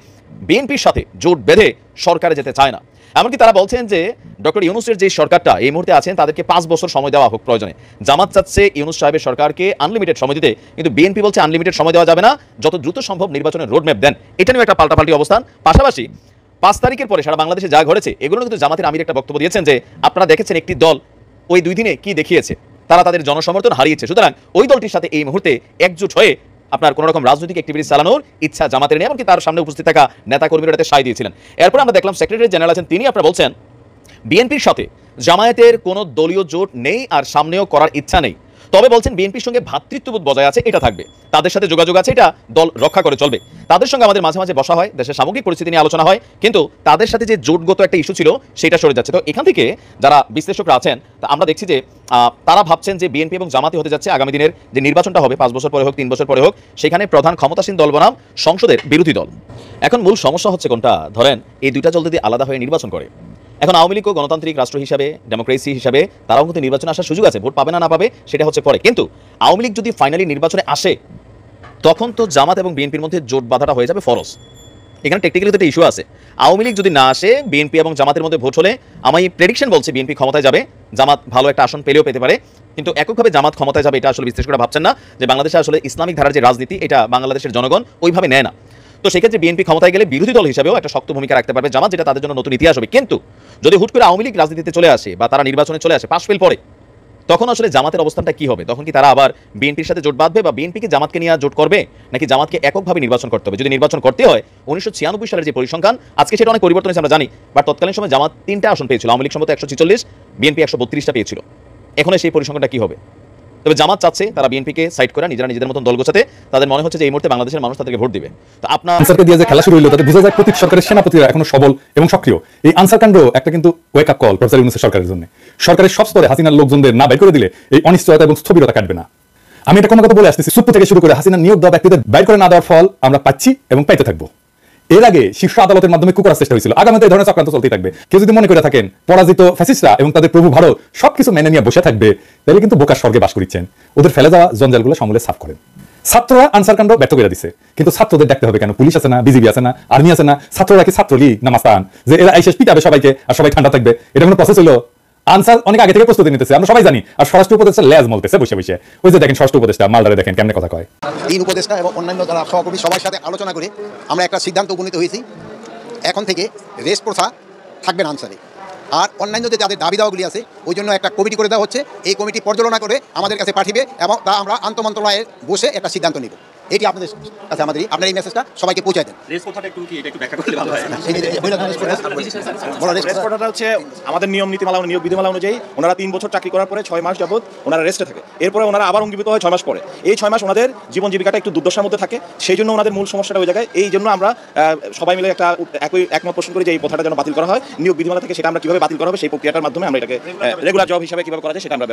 বিএনপির সাথে জোট বেঁধে সরকারে যেতে চায় না। এমনকি তারা বলছেন যে ডক্টর ইউনূসের যে সরকারটা এই মুহূর্তে আছেন তাদেরকে 5 বছর সময় দেওয়া হোক প্রয়োজনে। জামাত চাচ্ছে ইউনূস সাহেবের সরকারকে আনলিমিটেড সময় দিতে, কিন্তু বিএনপি বলছে আনলিমিটেড সময় দেওয়া যাবে না, যত দ্রুত সম্ভব নির্বাচনের রোডম্যাপ দেন। এটা নিয়ে একটা পাল্টাপাল্টি অবস্থান। পাশাপাশি 5 তারিখের পরে সারা বাংলাদেশে যা ঘটেছে এগুলো কিন্তু জামাতের আমির একটা বক্তব্য দিয়েছেন যে আপনারা দেখেছেন একটি দল ওই 2 দিনে কি দেখিয়েছে, তারা তাদের জনসমর্থন হারিয়েছে। সুতরাং ওই দলটির সাথে এই মুহূর্তে একজোট হয়ে আপনার কোনো রকম রাজনৈতিক অ্যাক্টিভিটি চালানোর ইচ্ছা জামাতের নেই, এমনকি তার সামনে উপস্থিত থাকা নেতা কর্মীরা তাতে সায় দিয়েছিলেন। এরপর আমরা দেখলাম সেক্রেটারি জেনারেল আছেন, তিনি আপনারা বলছেন বিএনপির সাথে জামায়াতের কোনো দলীয় জোট নেই আর সামনেও করার ইচ্ছা নেই। তবে বলছেন বিএনপির সঙ্গে ভ্রাতৃত্ববোধ বজায় আছে, এটা থাকবে, তাদের সাথে যোগাযোগ আছে, এটা দল রক্ষা করে চলবে। তাদের সঙ্গে আমাদের মাঝে মাঝে বসা হয়, দেশের সামগ্রিক পরিস্থিতি নিয়ে আলোচনা হয়, কিন্তু তাদের সাথে যে জোটগত একটা ইস্যু ছিল সেটা সরে যাচ্ছে। তো এখান থেকে যারা বিশ্লেষকরা আছেন তা আমরা দেখছি যে তারা ভাবছেন যে বিএনপি এবং জামাতি হতে যাচ্ছে আগামী দিনের যে নির্বাচনটা হবে 5 বছর পরে হোক 3 বছর পরে হোক, সেখানে প্রধান ক্ষমতাসীন দল বনাম সংসদের বিরোধী দল। এখন মূল সমস্যা হচ্ছে কোনটা, ধরেন এই দুইটা দল যদি আলাদা হয়ে নির্বাচন করে, এখন আওয়ামী লীগ গণতান্ত্রিক রাষ্ট্র হিসাবে, ডেমোক্রেসি হিসাবে তারাও কিন্তু নির্বাচনে আসার সুযোগ আছে, ভোট পাবে না পাবে সেটা হচ্ছে পরে। কিন্তু আওয়ামী লীগ যদি ফাইনালি নির্বাচনে আসে তখন তো জামাত এবং বিএনপির মধ্যে জোট বাঁধাটা হয়ে যাবে ফরজ। এখানে টেকনিক্যালি তো একটা ইস্যু আছে। আওয়ামী লীগ যদি না আসে, বিএনপি এবং জামাতের মধ্যে ভোট হলে আমি প্রেডিকশন বলছি বিএনপি ক্ষমতায় যাবে, জামাত ভালো একটা আসন পেলেও পেতে পারে, কিন্তু এককভাবে জামাত ক্ষমতায় যাবে এটা আসলে বিশ্লেষণ করে ভাবছেন না যে বাংলাদেশে আসলে ইসলামিক ধারার যে রাজনীতি এটা বাংলাদেশের জনগণ ওইভাবে নেয় না। তো সেক্ষেত্রে বিএনপি ক্ষমতায় গেলে বিরোধী দল হিসেবেও একটা শক্ত ভূমিকা রাখতে পারবে জামাত, যেটা তাদের জন্য নতুন ইতিহাস হবে। কিন্তু যদি হুট করে আওয়ামী লীগ রাজনীতিতে চলে আসে বা তারা নির্বাচনে চলে আসে, পাশ ফেল পড়ে, তখন আসলে জামাতের অবস্থানটা কি হবে? তখন কি তারা আবার বিএনপির সাথে জোট বাঁধবে বা বিএনপিকে জামাতকে নিয়ে জোট করবে, নাকি জামাতকে এককভাবে নির্বাচন করতে হবে? যদি নির্বাচন করতে হয় 1996 সালের যে পরিসংখ্যান, আজকে সেটা অনেক পরিবর্তন হয়েছে আমরা জানি, বাট তৎকালীন সময় জামাত 3টা আসন পেয়েছিল, আওয়ামী লীগ সম্ভবত 146, বিএনপি 132টা পেয়েছিল। এখন সেই পরিসংখ্যানটা কি হবে? তবে জামাত চাচ্ছে তারা বিএনপিকে সাইড করে নিজেরা নিজেদের মতন দল গোছাতে, তাদের মনে হচ্ছে যে এই মুহূর্তে বাংলাদেশের মানুষ তাদেরকে ভোট দিবে। তো আপনার আনসারকে দিয়ে যে খেলা শুরু হলো তাতে বোঝা যায় প্রতি সরকারের সেনাপতিরা এখনো সবল এবং সক্রিয়। এই আনসার কাণ্ড একটা কিন্তু ওয়েক আপ কল প্রফেসর ইউনূসের সরকারের জন্য। সরকারের সব স্তরে হাসিনার লোকজনদের না বের করে দিলে এই অনিশ্চয়তা এবং স্থবিরতা কাটবে না। আমি এটা কোনো কথা বলে আসতেছি, সুপ্ত থেকে শুরু করে হাসিনা নিয়োগ দেওয়া ব্যক্তিদের বাইর করে না দেওয়ার ফল আমরা পাচ্ছি এবং পাইতে থাকবো। এর আগে শীর্ষ আদালতের মাধ্যমে কুকরার চেষ্টা হয়েছিল, আগামীতে এই ধরনের চক্রান্ত চলতেই থাকবে। কেউ যদি মনে করে থাকেন পরাজিত ফ্যাসিস্টরা এবং তাদের প্রভু ভারত সবকিছু মেনে নিয়ে বসে থাকবে, তাহলে কিন্তু বোকার স্বর্গে বাস করিচ্ছেন। ওদের ফেলে যাওয়া জঞ্জালগুলো সমূলে সাফ করেন। ছাত্ররা আনসার কাণ্ড ব্যর্থ করে দিছে, কিন্তু ছাত্রদের দেখতে হবে কেন? পুলিশ আছে না, বিজিবি আছে না, আর্মি আছে না? ছাত্ররা কি ছাত্রলীগ না মাস্তান যে এরা আইসে পিটাবে সবাইকে আর সবাই ঠান্ডা থাকবে? এটা কোনো প্রসেস হলো? আনসার অনেক আগে থেকে প্রস্তুতি নিতেছে, আমরা সবাই জানি। আর স্বরাষ্ট্র উপদেষ্টা লেজ মলতেছে বসে বসে। ওই যে দেখেন স্বরাষ্ট্র উপদেষ্টা মালদারে দেখেন কেমনে কথা কয়। তিন উপদেষ্টা এবং অন্যান্য যারা সহকর্মী সবার সাথে আলোচনা করে আমরা একটা সিদ্ধান্ত উপনীত হয়েছি, এখন থেকে রেস প্রথা থাকবে না আনসারে। আর অন্যান্য যে তাদের দাবি দাওয়াগুলি আছে ওই জন্য একটা কমিটি করে দেওয়া হচ্ছে, এই কমিটি পর্যালোচনা করে আমাদের কাছে পাঠিয়ে এবং তা আমরা আন্তঃমন্ত্রণালয়ে বসে একটা সিদ্ধান্ত নিব। এটি আপনাদের কাছে আপনার এই মেসেজটা সবাইকে পৌঁছায় দেন। হচ্ছে আমাদের নিয়ম নীতিমালা নিয়োগ বিধিমালা অনুযায়ী ওনারা 3 বছর চাকরি করার পরে 6 মাস যাবত ওনারা রেস্টে থাকে, এরপরে ওনারা আবার অঙ্গীভূত হয় 6 মাস পরে। এই 6 মাস ওনাদের জীবন জীবিকাটা একটু দুর্দশার মধ্যে থাকে, সেই জন্য ওনাদের মূল সমস্যাটা ওই জায়গায়। এই জন্য আমরা সবাই মিলে একটা একমত পোষণ করি যে এই প্রথাটা যেন বাতিল করা হয় নিয়োগ বিধিমালা থেকে। সেটা আমরা কিভাবে বাতিল করা হবে সেই প্রক্রিয়াটার মাধ্যমে আমরা এটাকে রেগুলার জব হিসেবে কিভাবে করা যায় সেটা আমরা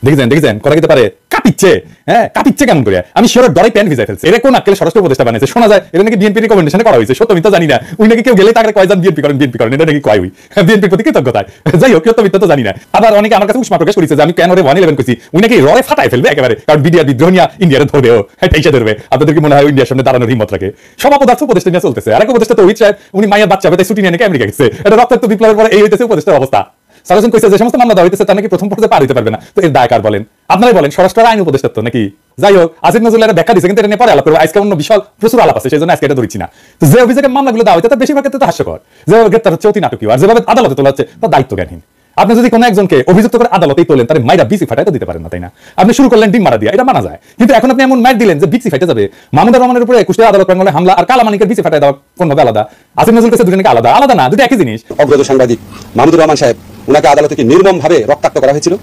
দেখেছেন করা যেতে পারে। কাঁপিচ্ছে, হ্যাঁ কাঁপিচ্ছে কেমন করে? আমি শিওর ডরে প্যান্ট ভিজাই ফেলছে। এরা কোন আক্কেলে স্বরাষ্ট্র উপদেষ্টা বানাইছে? শোনা যায় এটা নাকি বিএনপি রিকমেন্ডেশনে করা হয়েছে, সত্য মিথ্যা জানি না। উনি নাকি কেউ গেলে তাকে কয়জন বিএনপি করেন এটা নাকি কয় ওই বিএনপির প্রতি কৃতজ্ঞতায়। যাই হোক, সত্য মিথ্যা তো জানি না। আবার অনেকে আমার কাছে উষ্মা প্রকাশ করেছে যে আমি কেন 111 করছি, উনি নাকি রয়ে ফাটাই ফেলবে একেবারে, কারণ বিডিআর বিদ্রোহ নিয়ে ইন্ডিয়ারে ধরবে, ও টাইসা ধরবে। আপনাদের কি মনে হয় ইন্ডিয়ার সামনে দাঁড়ানোর হিম্মত রাখে? সব অপদার্থ উপদেষ্টা নিয়ে চলতেছে। আর এক উপদেষ্টা তো সাহেব, উনি মায়ের বাচ্চা তাই ছুটি নিয়ে নাকি আমেরিকা গেছে। এটা রক্তাক্ত বিপ্লবের পরে এই হইতেছে উপদেষ্টার অবস্থা। সারাজন কইছে যে সমস্ত মামলা দেওয়া হইতেছে তার নাকি প্রথম পর্যায়ে পার হইতে পারবে না। তো এর দায় কার বলেন? আপনারাই বলেন। স্বরাষ্ট্র আইন উপদেষ্টা তো নাকি? যাই হোক, আসিফ নজরুলের ব্যাখ্যা দিচ্ছে, কিন্তু এটা নিয়ে পরে আলাপ করবো। আজকে অন্য বিশাল প্রচুর আলাপ আছে, সেই জন্য আজকে এটা ধরছি না। যে অভিযোগের মামলাগুলো দেওয়া হইতে তার বেশিরভাগ ক্ষেত্রে তো হাস্যকর, যে গ্রেপ্তার হচ্ছে অতি নাটকীয়, আর যেভাবে আদালতে তোলা হচ্ছে তার দায়িত্ব জ্ঞানহীন। আপনি যদি কোনো একজনকে অভিযুক্ত করে আদালতেই তোলেন, তার মাইরা বিসি ফাটাই তো দিতে পারেন না, তাই না? আপনি শুরু করলেন ডিম মারা দিয়া, এটা মানা যায়। কিন্তু এখন আপনি এমন মাইর দিলেন যে বিসি ফাইটে যাবে। মাহমুদুর রহমানের উপরে কুষ্টিয়া আদালত প্রাঙ্গণে হামলা আর কালামানিকের বিসি ফাটাই দেওয়া কোনভাবে আলাদা? আসিফ নজরুল কাছে দুজনকে আলাদা আলাদা না, দুটো একই জিনিস। অগ্রজ সাংবাদিক মাহমুদুর রহমান সাহেব, ওনাকে আদালতে কি নির্মমভাবে রক্তাক্ত করা হয়েছিল,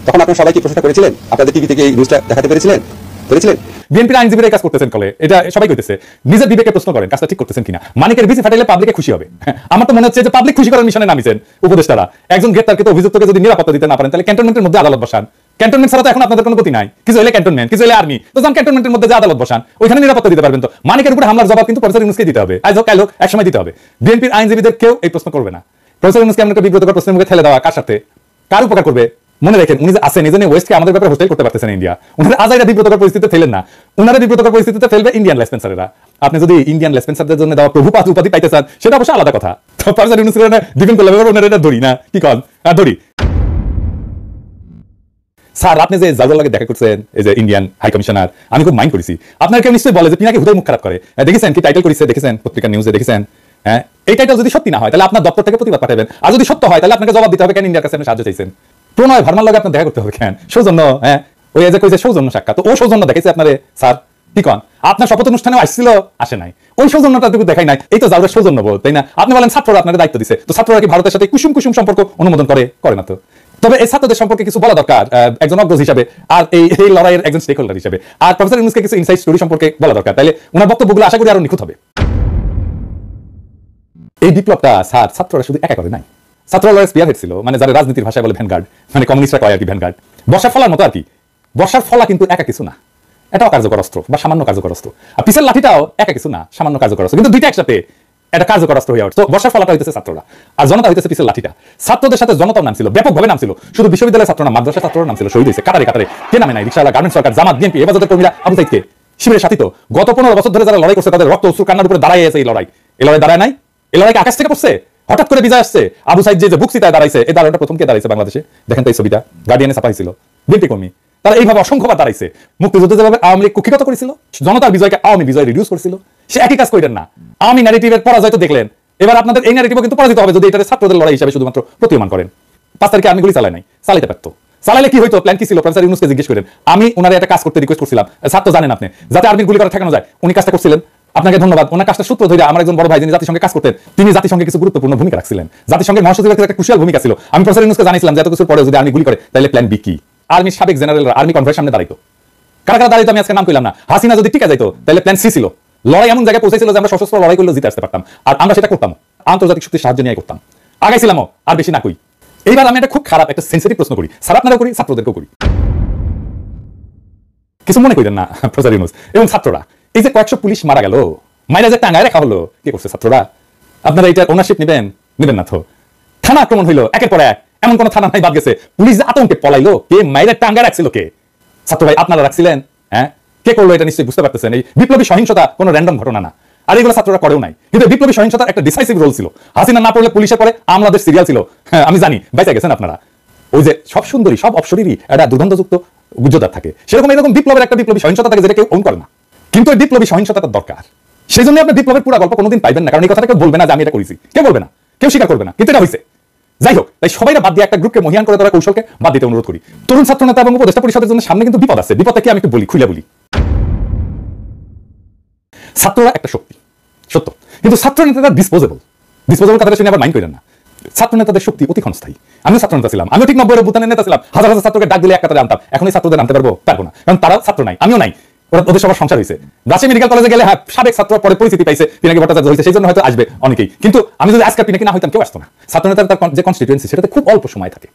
তখন আপনারা সবাই কি প্রশংসা করেছিলেন? আপনাদের টিভি থেকে এই নিউজটা দেখাতে পেরেছিলেন? বিএনপির আইনজীবীরা কাজ করতেছেন কলে, এটা সবাই কইতেছে। নিজের বিবেকে প্রশ্ন করেন কাজটা ঠিক করতেছেন কিনা। মানিকের বিসি ফাটাইলে পাবলিকে খুশি হবে। আমার তো মনে হচ্ছে যে পাবলিক খুশি করার মিশনে নামিছেন উপদেষ্টারা। একজন গ্রেপ্তারকৃত অভিযুক্তকে যদি নিরাপত্তা দিতে না পারেন, তাহলে ক্যান্টনমেন্টের মধ্যে আদালত বসান। ক্যান্টনমেন্ট ছাড়া তো এখন আপনাদের কোনো গতি নাই। কিছু হলে ক্যান্টনমেন্ট, কিছু হলে আর্মি, তো যান ক্যান্টনমেন্টের মধ্যে যে আদালত বসান, ওইখানে নিরাপত্তা দিতে পারবেন। তো মানিকের উপরে হামলার জবাব কিন্তু প্রফেসর ইউনূসকে দিতে হবে, আজ হোক কাল হোক একসময় দিতে হবে। বিএনপির আইনজীবীদের কেউ এই প্রশ্ন করবে না। প্রফেসর ইউনূসকে এমন একটা বিব্রতকর প্রশ্নের মুখে ঠেলে দেওয়া কার সাথে, কার উপকার করবে? মনে রাখেন, উনি যে আছেন এই জন্য ওয়েস্টকে আমাদের ব্যাপারে হোস্টেল করতে পারতেছেন ইন্ডিয়া। উনারা আজাইরা বিব্রতকর পরিস্থিতিতে ফেলেন না, উনারা বিব্রতকর পরিস্থিতিতে ফেলবে ইন্ডিয়ান লেসপেন্সারেরা। আপনি যদি ইন্ডিয়ান লেসপেন্সারদের জন্য দেওয়া প্রভুপাত উপাধি পাইতে চান, সেটা অবশ্যই আলাদা কথা। তো প্রফেসর ইউনূসের ডিফেন্ড করলে ওনারা এটা ধরি না, কি কন? ধরি। স্যার, আপনি যে জাজের লাগে দেখা করছেন, এই যে ইন্ডিয়ান হাই কমিশনার, আমি খুব মাইন্ড করেছি। আপনার কেউ নিশ্চয়ই বলে যে পিনাকি হুদাই মুখ খারাপ করে। দেখেছেন কি টাইটেল করেছে, দেখেছেন পত্রিকা নিউজে দেখেছেন? হ্যাঁ, এই টাইটেল যদি সত্যি না হয় তাহলে আপনার দপ্তর থেকে প্রতিবাদ পাঠাবেন, আর যদি সত্য হয় তাহলে আপনাকে জবাব দিতে হবে কেন ইন্ডিয়ার কাছে সাহায্য চাইছেন। প্রণয় ভার্মার লাগে আপনার দেখা করতে হবে কেন? সৌজন্য, হ্যাঁ ওই যে কইছে সৌজন্য সাক্ষাৎ, তো ও সৌজন্য দেখেছে আপনারে স্যার, কি কন? আপনার শপথ অনুষ্ঠানে আসছিল, আসে নাই, ওই সৌজন্যটা দেখাই নাই। এই তো যাওয়ার সৌজন্য বোধ, তাই না? আপনি বলেন ছাত্ররা আপনার দায়িত্ব দিছে, তো ছাত্ররা কি ভারতের সাথে কুসুম কুসুম সম্পর্ক অনুমোদন করে না? তো তবে এই ছাত্রদের সম্পর্কে কিছু বলা দরকার একজন অগ্রজ হিসাবে, আর এই লড়াইয়ের একজন স্টেক হোল্ডার হিসাবে। আর প্রফেসর ইউনূসকে কিছু ইনসাইড স্টোরি সম্পর্কে বলা দরকার, তাইলে ওনার বক্তব্যগুলো আশা করি আরো নিখুঁত হবে। এই বিপ্লবটা স্যার ছাত্ররা শুধু একা করে নাই, ছাত্ররা স্পিয়ারহেড ছিল, মানে যারা রাজনীতির ভাষায় বলে ভ্যানগার্ড, মানে কমিউনিস্টরা কয় আর কি ভ্যানগার্ড। বর্ষার ফলার মতো আর কি। বর্ষার ফলা কিন্তু একা কিছু না, এটাও কার্যকর অস্ত্র বা সামান্য কার্যকর অস্ত্র। আর পিসের লাঠিটাও একা কিছু না, সামান্য কার্যকর অস্ত্র, কিন্তু দুইটা একসাথে এটা কার্যকর অস্ত্র হয়ে উঠছে। বর্ষার ফলাটা হইতেছে ছাত্ররা, আর জনতা হইতেছে পিসের লাঠিটা। ছাত্রদের সাথে জনতার নাম ছিল, ব্যাপকভাবে নাম ছিল। শুধু বিশ্ববিদ্যালয়ের ছাত্র না, মাদ্রাসা ছাত্রর নাম ছিল, শহীদ হয়েছে কাতারে কাতারে। কে নামে নাই? রিকশাওয়ালা, গার্মেন্টস সরকার, জামাত, বিএনপি, হেফাজতের কর্মীরা, আবু সাইদকে শিবিরের সাথী। তো গত 15 বছর ধরে যারা লড়াই করছে তাদের রক্ত অশ্রু কান্নার উপরে দাঁড়ায় আছে। এই লড়াই দাঁড়ায় নাই, এই লড়াইকে আকাশ থেকে পড়ছে, হঠাৎ করে বিজয় আসছে। আবু সাইদ যে বুকসিতায় দাঁড়াইছে, এই দাঁড়ানোটা প্রথম কে দাঁড়াইছে বাংলাদেশে? দেখেন তো এই ছবিটা গার্ডিয়ানে ছাপা হয়েছিল। বিএনপি কর্মী, তারা এইভাবে অসংখ্যবার দাঁড়াইছে। মুক্তিযুদ্ধে যেভাবে আওয়ামী লীগ কুক্ষিগত করেছিল, জনতার বিজয়কে আওয়ামী বিজয় রিডিউস করেছিল, সে একই কাজ করেন না। আওয়ামী ন্যারেটিভের পরাজয় তো দেখলেন, এবার আপনাদের এই ন্যারেটিভও কিন্তু পরাজিত হবে যদি এটা ছাত্রদের লড়াই হিসেবে শুধুমাত্র প্রতীয়মান করেন। 5 তারিখে আমি গুলি চালাই নাই, চালাইতে পারতো। চালাইলে কি হইতো, প্ল্যান কি ছিল? প্রফেসর ইউনূসকে জিজ্ঞেস করেন। আমি ওনারে একটা কাজ করতে রিকোয়েস্ট করছিলাম, ছাত্র জানেন আপনি, যাতে আর্মির গুলি করা ঠেকানো যায়। উনি কাজটা করছিলেন, আপনাকে ধন্যবাদ। ওনার কাজটা সূত্র ধরে আমার একজন বড় ভাই যিনি জাতিসংঘে কাজ করতেন, তিনি জাতিসংঘে কিছু গুরুত্বপূর্ণ ভূমিকা রাখছিলেন। জাতিসংঘের মহাসচিবের একটা ক্রুশিয়াল ভূমিকা ছিল। আমি প্রফেসর ইউনূসকে জানিয়েছিলাম যে এত কিছুর পরে যদি আর্মি গুলি করে তাহলে প্ল্যান বি কি। আর্মির সাবেক জেনারেলরা আর্মি কনভয়ের সামনে দাঁড়াইতো। কারা কারা দাঁড়াইতো আমি আজকে নাম কইলাম না। হাসিনা যদি টিকে যাইতো তাহলে প্ল্যান সি ছিল। লড়াই এমন জায়গায় পৌঁছেছিল যে আমরা সশস্ত্র লড়াই করলে জিতে আসতে পারতাম, আর আমরা সেটা করতাম, আন্তর্জাতিক শক্তির সাহায্য নিয়ে করতাম, আগাইছিলামও, আর বেশি না কই। এইবার আমি একটা খুব খারাপ একটা সেন্সিটিভ প্রশ্ন করি, স্যার আপনারাও করি, ছাত্রদেরকেও করি, কিছু মনে করেন না। প্রফেসর ইউনূস এবং ছাত্ররা, এই যে কয়েকশো পুলিশ মারা গেল, মাইরা যে টাঙ্গায় রাখা হলো, কি করছে ছাত্ররা? আপনারা এটা ওনারশিপ নেবেন না তো? থানা আক্রমণ হইলো একের পর এক, এমন কোন থানা নাই বাদ গেছে। পুলিশ যে আতঙ্কে পলাইলো, কে মাইরা টাঙ্গায় রাখছিল? কে? ছাত্র ভাই আপনারা রাখছিলেন? হ্যাঁ, কে করলো এটা নিশ্চয়ই বুঝতে পারতেছেন। এই বিপ্লবী সহিংসতা কোনো র্যান্ডম ঘটনা না, আর এগুলো ছাত্ররা করেও নাই। কিন্তু বিপ্লবী সহিংসতার একটা ডিসাইসিভ রোল ছিল। হাসিনা না পড়লে পুলিশের পরে আমলাদের সিরিয়াল ছিল। হ্যাঁ আমি জানি, বেঁচে গেছেন আপনারা। ওই যে সব সুন্দরী সব অপসরীরই একটা দুর্গন্ধযুক্ত গুজ্জদার থাকে, সেরকম এরকম বিপ্লবের একটা বিপ্লবী সহিংসতা থাকে যেটা কেউ ওন করে না। কিন্তু এই বিপ্লবী সহিংসতাটা দরকার, সেই জন্য আপনি বিপ্লবের পুরো গল্প কোনোদিন পাইবেন না, কারণ এই কথাটা কেউ বলবে না যে আমি এটা করেছি, কেউ বলবে না, কেউ স্বীকার করবে না, কিন্তু এটা হয়েছে। যাই হোক, তাই সবাই বাদ দিয়ে একটা গ্রুপকে মহিয়ান করে তারা কৌশলকে বাদ দিতে অনুরোধ করি। তরুণ ছাত্র নেতা এবং উপদেষ্টা পরিষদের জন্য সামনে কিন্তু বিপদ আছে। বিপদটা কি আমি একটু বলি, খুলে বলি। ছাত্ররা একটা শক্তি, সত্য, কিন্তু ছাত্র নেতারা ডিসপোজেবল কথাটা শুনে আবার মাইন্ড করেন না। ছাত্র নেতাদের শক্তি অতি ক্ষণস্থায়ী। আমিও ছাত্র নেতা ছিলাম, আমিও ঠিক 90-এর অভ্যুত্থানের নেতা ছিলাম। হাজার হাজার ছাত্রকে ডাক দিলে এক কাতারে আনতাম। এখন এই ছাত্রদের আনতে পারবো না, কারণ তারাও ছাত্র নাই, আমিও নাই, ওদের সবার সংসার হয়েছে। রাজশাহী মেডিকেল কলেজে গেলে হ্যাঁ সাবেক ছাত্র পরে পরিচিতি পাইছে, পিনাকি ভট্টাচার্য হয়েছে, সেই জন্য হয়তো আসবে অনেকেই। কিন্তু আমি যদি আজকাল পিনাকি না হইতাম কেউ আসতো না। ছাত্র নেতার তার যে কনস্টিটুয়েন্সি সেটাতে খুব অল্প সময় থাকে,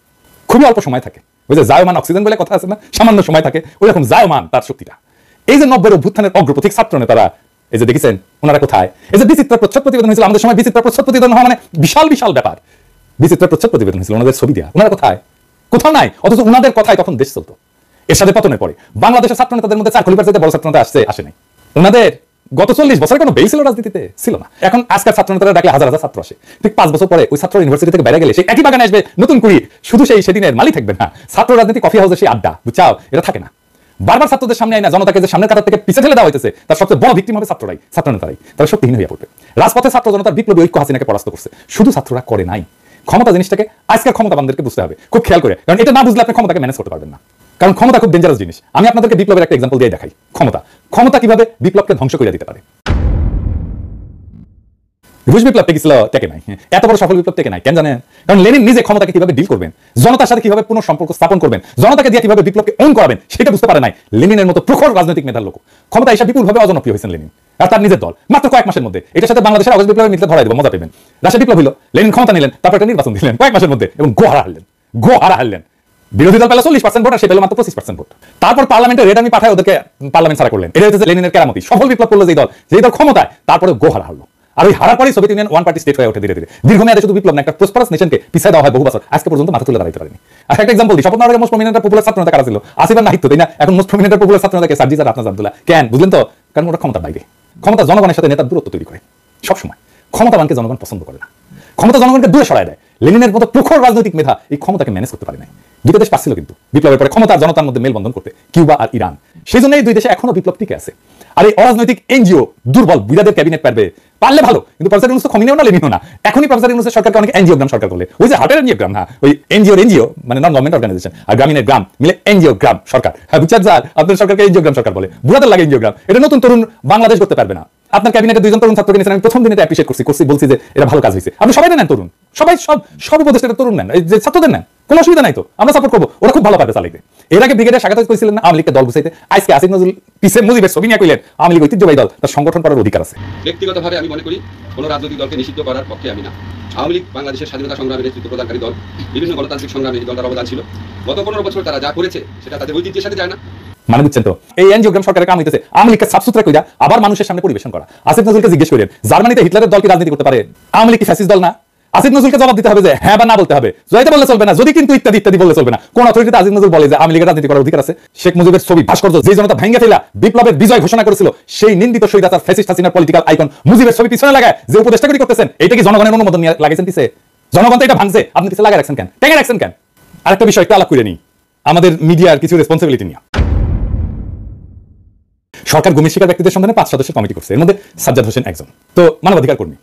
খুবই অল্প সময় থাকে। ওই যে জায়মান অক্সিজেন বলে কথা আছে না, সামান্য সময় থাকে, ওই রকম জায়মান তার শক্তিটা। এই যে 90-এর অভ্যুত্থানের অগ্রপথিক ছাত্র নেতারা, এই যে দেখেছেন ওনারা কোথায়। এই যে বিচিত্র প্রচ্ছদ প্রতিবেদন হয়েছিল আমাদের সময়, বিচিত্র প্রচ্ছদ প্রতিবেদন হওয়া মানে বিশাল বিশাল ব্যাপার। বিচিত্র প্রচ্ছদ প্রতিবেদন হয়েছিল, ওনাদের ছবি দেওয়া, ওনারা কোথায়? কোথাও নাই। অথচ ওনাদের কথায় তখন দেশ চলতো। এর সাথে পতনের পরে বাংলাদেশের ছাত্র নেতাদের মধ্যে 4 খলিফার চাইতে বড় ছাত্র নেতা আসে নাই। ওনাদের গত 40 বছরে কোনো বেল ছিল রাজনীতিতে? ছিল না। এখন আজকাল ছাত্র নেতারা ডাকলে হাজার হাজার ছাত্র আসে। ঠিক 5 বছর পরে ওই ছাত্র ইউনিভার্সিটি থেকে বেড়ে গেলে সেই একই বাগানে আসবে নতুন কুড়ি, শুধু সেই সেদিনের মালি থাকবে না। ছাত্র রাজনীতি কফি হাউসে সেই আড্ডা, বুঝছাও, এটা থাকে না। বারবার ছাত্রদের সামনে আইনা জনতাকে যে সামনের কাতার থেকে পিছিয়ে ঠেলে দেওয়া হইতেছে, তার সবচেয়ে বড় ভিক্টিম হবে ছাত্ররাই, ছাত্র নেতারাই। তারা শক্তিহীন হয়ে পড়বে। রাজপথে ছাত্র জনতার বিপ্লবী ঐক্য হাসিনাকে পরাস্ত করছে, শুধু ছাত্ররা করে নাই। ক্ষমতা জিনিসটাকে আজকের ক্ষমতাবানদেরকে বুঝতে হবে, খুব খেয়াল করে, কারণ এটা না বুঝলে আপনি ক্ষমতাকে ম্যানেজ করতে পারবেন না। কারণ ক্ষমতা খুব ডেঞ্জারাস জিনিস। আমি আপনাদেরকে বিপ্লবের একটা এক্সাম্পল দিয়ে দেখাই। ক্ষমতা কিভাবে বিপ্লবকে ধ্বংস করে দিতে পারে। রুশ বিপ্লব টেকেছিল, টেকে নাই। এত বড় সফল বিপ্লব টেকে নাই, কেন জানেন? কারণ লেনিন নিজে ক্ষমতাকে কিভাবে ডিল করবেন, জনতার সাথে কিভাবে পুনঃ সম্পর্ক স্থাপন করবেন, জনতাকে দিয়ে কিভাবে বিপ্লবকে ওন করাবেন, সেটা বুঝতে পারে নাই লেনিনের মতো প্রখর রাজনৈতিক মেধার লোক। ক্ষমতা এসে বিপুলভাবে অজনপ্রিয় হয়েছেন লেনিন আর তার নিজের দল মাত্র কয়েক মাসের মধ্যে। এটার সাথে বাংলাদেশের আগস্ট বিপ্লবের মিলতে ধরাই দেবো, মজা পেবেন। রাশিয়া বিপ্লব হলো, লেনিন ক্ষমতা নিলেন, তারপর একটা নির্বাচন দিলেন কয়েক মাসের মধ্যে, এবং গোহারা হারলেন। বিরোধী দল পেল 40% ভোট, আর সে পেল মাত্র 25% ভোট। তারপর পার্লামেন্টে রেড আর্মি পাঠায় ওদেরকে পার্লামেন্ট ছাড়া করলেন। এটা হচ্ছে লেনিনের কেরামতি। সফল বিপ্লব করলো যেই দল ক্ষমতায়, তারপরে গোহারা হারলো। আর ওই হারার পরেই Soviet union one party state হয়ে ওঠে ধীরে ধীরে। দীর্ঘমেয়াদে শুধু বিপ্লব না, একটা প্রসপারাস নেশনকে পিছিয়ে দেওয়া হয় বহু বছর, আজকে পর্যন্ত মাথা তুলে দাঁড়াইতে পারেনি। আর একটা এক্সাম্পল দিই, শপথ নাগরিকের মোস্ট প্রমিনেন্ট পপুলার ছাত্র নেতা কারা ছিল? আসিফ আর নাহিদ, তাই না? এখন মোস্ট প্রমিনেন্ট পপুলার ছাত্র নেতাকে সার্জিস আর আফনাজ আব্দুল্লাহ। কেন বুঝলেন তো? কারণ ওরা ক্ষমতার বাইরে। ক্ষমতা জনগণের সাথে নেতার দূরত্ব তৈরি করে। সবসময় ক্ষমতাবানকে জনগণ পছন্দ করে না, ক্ষমতা জনগণকে দূরে সরায় দেয়। লেনিনের মতো প্রখর রাজনৈতিক মেধা এই ক্ষমতাকে ম্যানেজ করতে পারে নাই। দুটো দেশ পাচ্ছিল কিন্তু বিপ্লবের পরে ক্ষমতা জনতার মধ্যে মেলবন্ধন করতে, কিউবা আর ইরান। সেই জন্য এই দুই দেশে এখনো বিপ্লব টিকে আছে। আর এই অরাজনৈতিক এনজিও দুর্বল বুইরাদের ক্যাবিনেট পারলে ভালো, কিন্তু প্রফেসর ইউনূস তো খমিনেও না লেনিনও না। এখনই প্রফেসর ইউনূসের সরকারকে অনেক এনজিওগ্রাম সরকার করলে, ওই যে হার্টের এনজিওগ্রাম, হ্যাঁ ওই এনজিও মানে নন গভর্নমেন্ট অর্গানাইজেশন, আর গ্রামীণের গ্রাম মিলে এনজিওগ্রাম সরকার। হ্যাঁ বুঝছেন স্যার, আপনার সরকারকে এনজিওগ্রাম সরকার বলে, বুড়াদের লাগে এনজিওগ্রাম। এটা নতুন তরুণ বাংলাদেশ করতে পারবে না। আপনার ক্যাবিনেটে 2 জন তরুণ ছাত্রকে নিয়েছেন, আমি প্রথম দিনে অ্যাপ্রিশিয়েট করছি, বলছি যে এটা ভালো কাজ হয়েছে। আপনি সবাই নেন তরুণ, সব উপদেষ্টা তরুণ নেন, এই যে ছাত্রদের নেন, কোনো অসুবিধা নাই তো, আমরা সাপোর্ট করবো, ওরা খুব ভালো পারবে চালাইতে। এর আগে ব্রিগেডে স্বাগত করেছিলেন না আওয়ামী লীগকে দল গুছাইতে, আজকে আসিফ নজরুল পিছে মুজিবের ছবি নিয়ে কইলেন আওয়ামী লীগ ঐতিহ্যবাহী দল, তার সংগঠন করার অধিকার আছে। ব্যক্তিগতভাবে আমি মনে করি কোনো রাজনৈতিক দলকে নিষিদ্ধ করার পক্ষে আমি না। আওয়ামী লীগ বাংলাদেশের স্বাধীনতা সংগ্রামের নেতৃত্ব প্রদানকারী দল, বিভিন্ন গণতান্ত্রিক সংগ্রামে এই দলটার অবদান ছিল। গত 15 বছর তারা যা করেছে সেটা তাদের ঐতিহ্যের সাথে যায় না। মানে বুঝছেন তো, এই এনজিওগ্রাম সরকারের কাম হইতেছে আওয়ামী লীগকে সাফসুতরা কইরা আবার মানুষের সামনে পরিবেশন করা। আসিফ নজরুলকে জিজ্ঞেস করেন, জার্মানিতে হিটলারের দল কি রাজনীতি করতে পারে? আওয়ামী লীগ কি ফ্যাসিস্ট দল না? আসিফ নজরুলকে জবাব দিতে হবে যে হ্যাঁ বা না বলতে হবে। জয়তে বললে চলবে না, যদি কিন্তু ইত্যাদি ইত্যাদি বললে চলবে না। কোন অথরিটিতে আসিফ নজরুল বলে যে আওয়ামী লীগের রাজনীতি করার অধিকার আছে? শেখ মুজিবের ছবি ভাস্কর্য যে জনতা ভেঙে ফেলা বিপ্লবের বিজয় ঘোষণা করেছিল, সেই নিন্দিত শহীদাচার ফ্যাসিস্ট হাসিনার পলিটিক্যাল আইকন মুজিবের ছবি পিছনে লাগায় যে উপদেষ্টাগুলি করতেছেন, এটা কি জনগণের অনুমোদন নিয়ে লাগাইছেন পিছে? জনগণ তো এটা ভাঙছে, আপনি পিছে লাগাই রাখছেন কেন, টেকে রাখছেন কেন? আরেকটা বিষয় একটু আলাপ করে নিই। আমাদের মিডিয়ার কিছু রেসপন্সিবিলিটি নিয়ে। সরকার গুমের শিকার ব্যক্তিদের সন্ধানে 5 সদস্যের কমিটি করছে, এর মধ্যে সাজ্জাদ হোসেন একজন। তো মানবাধিকার কর্মী,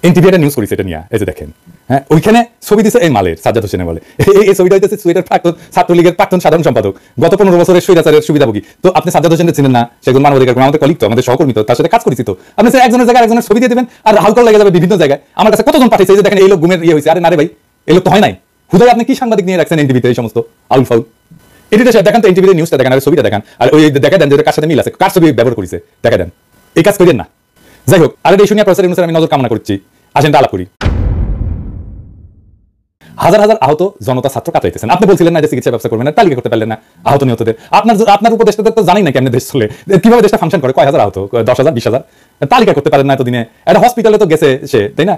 এনটিভি একটা নিউজ করেছে এটা নিয়ে, এই যে দেখেন, হ্যাঁ ওইখানে ছবি দিছে এই মালের, সাজ্জাদ হোসেনের বলে। এই ছবিটা হইতেছে সুয়েটার প্রাক্তন ছাত্রলীগের প্রাক্তন সাধারণ সম্পাদক, গত 15 বছরের স্বৈরাচারের সুবিধাভোগী। তো আপনি সাজ্জাদ হোসেনকে চিনেন না, সে একজন মানবাধিকার কর্মী, আমাদের কলিগ তো, আমাদের সহকর্মী তো, তার সাথে কাজ করেছি তো। আপনি একজনের জায়গায় একজনের ছবি দিয়ে দেবেন আর হালকা লেগে যাবে বিভিন্ন জায়গায়। আমার কাছে কতজন পাঠিয়েছে, এই যে দেখেন এই লোক গুমের হয়েছে। আরে না রে ভাই, এই লোক তো হয় নাই। হুদায় আপনি কি সাংবাদিক নিয়ে রাখছেন এনটিভিতে এই সমস্ত আউল ফাউল? এটিতে দেখেন তো, এনটিভিতে নিউজটা দেখেন আর ছবিটা দেখেন, আর ওই দেখা দেন যে কার সাথে মিল আছে, কার ছবি ব্যবহার করেছে দেখা দেন। এই কাজ করেন না। যাই হোক, আর এই শুনিয়া প্রচারের অনুসারে আমি নজর কামনা করছি। আসেন আলাপ করি। হাজার হাজার আহত জনতা ছাত্র কাটাইতেছেন। আপনি বলছিলেন না যে চিকিৎসা ব্যবস্থা করবেন না, তালিকা করতে পারলেন না আহত নিহতদের। আপনার উপদেষ্টাদের তো জানি না কেমন দেশ চলে, কিভাবে দেশটা ফাংশন করে, কয় হাজার আহত, 10,000 20,000 তালিকা করতে পারেন না এতদিনে। একটা হসপিটালে তো গেছে সে, তাই না?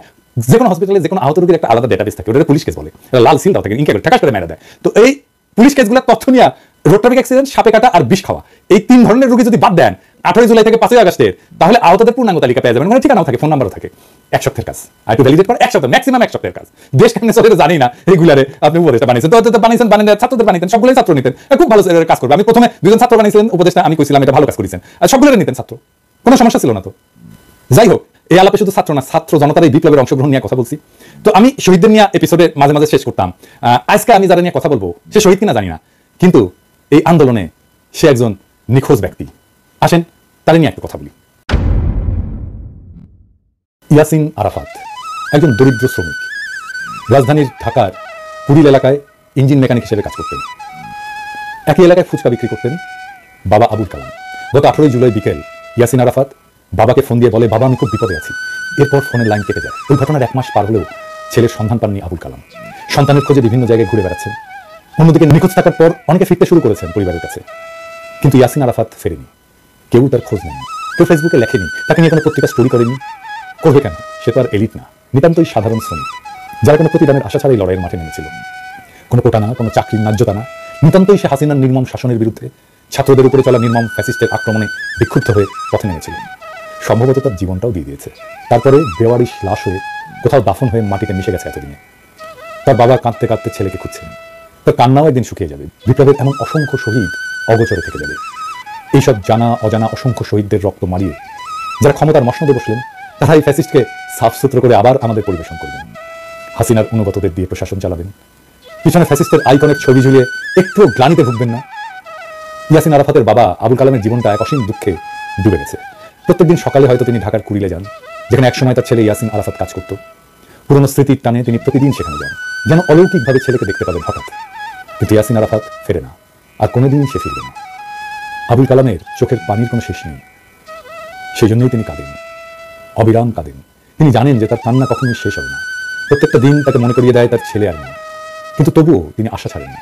যে কোনো হসপিটালে যে কোনো আহত রোগীর একটা আলাদা ডেটাবেস থাকে, ওটা পুলিশ কেস বলে, লাল সিল দাও থাকে, ইনকে করে ঠাকাস করে মেরে দেয়। তো এই পুলিশ কেসগুলোর তথ্য নিয়ে রোড ট্রাফিক অ্যাক্সিডেন্ট, সাপে কাটা আর বিষ খাওয়া, এই 3 ধরনের রোগী যদি বাদ দেন 18 জুলাই থেকে 5 আগস্টের, তাহলে আহতদের পূর্ণাঙ্গ তালিকা পেয়ে যাবেন। মানে ঠিকানাও থাকে, ফোন নাম্বারও থাকে। 1 সপ্তাহের কাজ, আর একটু ভ্যালিডেট করে 1 সপ্তাহ, ম্যাক্সিমাম 1 সপ্তাহের কাজ। দেশ কেমনে চলে জানি না, রেগুলারে আপনি উপদেষ্টা বানিয়েছেন, তো বানিয়েছেন, ছাত্রদের বানিয়েছেন, সবগুলোই ছাত্র নিতেন, খুব ভালো কাজ করবে। আমি প্রথমে 2 জন ছাত্র বানিয়েছিলেন উপদেষ্টা, আমি কইছিলাম এটা ভালো কাজ করেছেন, আর সবগুলোরে নিতেন ছাত্র, কোনো সমস্যা ছিল না। তো যাই হোক, এই আলাপে শুধু ছাত্র না, ছাত্র জনতার এই বিপ্লবের অংশগ্রহণ নিয়ে কথা বলছি। তো আমি শহীদদের নিয়ে এপিসোডে মাঝে মাঝে শেষ করতাম। আজকে আমি যারা নিয়ে কথা বলবো সে শহীদ কিনা জানি না, কিন্তু এই আন্দোলনে সে একজন নিখোঁজ ব্যক্তি। আসেন তারা নিয়ে একটা কথা বলি। ইয়াসিন আরাফাত একজন দরিদ্র শ্রমিক, রাজধানীর ঢাকার কুড়িল এলাকায় ইঞ্জিন মেকানিক হিসেবে কাজ করতেন। একই এলাকায় ফুচকা বিক্রি করতেন বাবা আবুল কালাম। গত 18 জুলাই বিকেল ইয়াসিন আরাফাত বাবাকে ফোন দিয়ে বলে, বাবা আমি খুব বিপদে আছি। এরপর ফোনের লাইন কেটে যায়। ওই ঘটনার 1 মাস পার হলেও ছেলের সন্ধান পাননি আবুল কালাম। সন্তানের খোঁজে বিভিন্ন জায়গায় ঘুরে বেড়াচ্ছেন। অন্যদিকে নিখোঁজ থাকার পর অনেকে ফিরতে শুরু করেছেন পরিবারের কাছে, কিন্তু ইয়াসিন আরাফাত ফেরেনি। কেউ তার খোঁজ নেয়নি, কেউ ফেসবুকে লেখেনি, তাকে নিয়ে কোনো পত্রিকা স্টোরি করেনি। করবে কেন? সে তো আর এলিট না, নিতান্তই সাধারণ শ্রমিক, যারা কোনো প্রতিদানের আশা ছাড়াই লড়াইয়ের মাঠে নেমেছিল। কোনো কোটা না, কোনো চাকরির ন্যায্যতা না, নিতান্তই সে হাসিনার নির্মম শাসনের বিরুদ্ধে, ছাত্রদের উপরে চলা নির্মম ফ্যাসিস্টের আক্রমণে বিক্ষুব্ধ হয়ে পথে নেমেছিল। সম্ভবত তার জীবনটাও দিয়ে দিয়েছে। তারপরে বেওয়ারিশ লাশ হয়ে কোথাও দাফন হয়ে মাটিতে মিশে গেছে এতদিনে। তার বাবা কাঁদতে কাঁদতে ছেলেকে খুঁজছেন, তার কান্নাও একদিন শুকিয়ে যাবে। বিপ্লবের এমন অসংখ্য শহীদ অগোচরে থেকে যাবে। এইসব জানা অজানা অসংখ্য শহীদদের রক্ত মারিয়ে যারা ক্ষমতার মসনদে বসলেন, তারা এই ফ্যাসিস্টকে সাফসুতরো করে আবার আমাদের পরিবেশন করবেন। হাসিনার অনুগতদের দিয়ে প্রশাসন চালাবেন, পিছনে ফ্যাসিস্টের আইকনের ছবি ঝুলিয়ে একটু গ্লানিতে ভুগবেন না। ইয়াসিন আরাফাতের বাবা আবুল কালামের জীবনটা এক অসীম দুঃখে ডুবে গেছে। প্রত্যেকদিন সকালে হয়তো তিনি ঢাকার কুড়িলে যান, যেখানে একসময় তার ছেলে ইয়াসিন আরাফাত কাজ করত। পুরনো স্মৃতির টানে তিনি প্রতিদিন সেখানে যান, যেন অলৌকিকভাবে ছেলেকে দেখতে পাবেন হঠাৎ। কিন্তু ইয়াসিন আরাফাত ফেরে না, আর কোনোদিন সে ফিরবে না। আবুল কালামের চোখের পানির কোনো শেষ নেই, সেই জন্যই তিনি কাঁদেন, অবিরাম কাঁদেন। তিনি জানেন যে তার কান্না কখনোই শেষ হবে না। প্রত্যেকটা দিন তাকে মনে করিয়ে দেয় তার ছেলে আর নেই, কিন্তু তবুও তিনি আশা ছাড়েন না।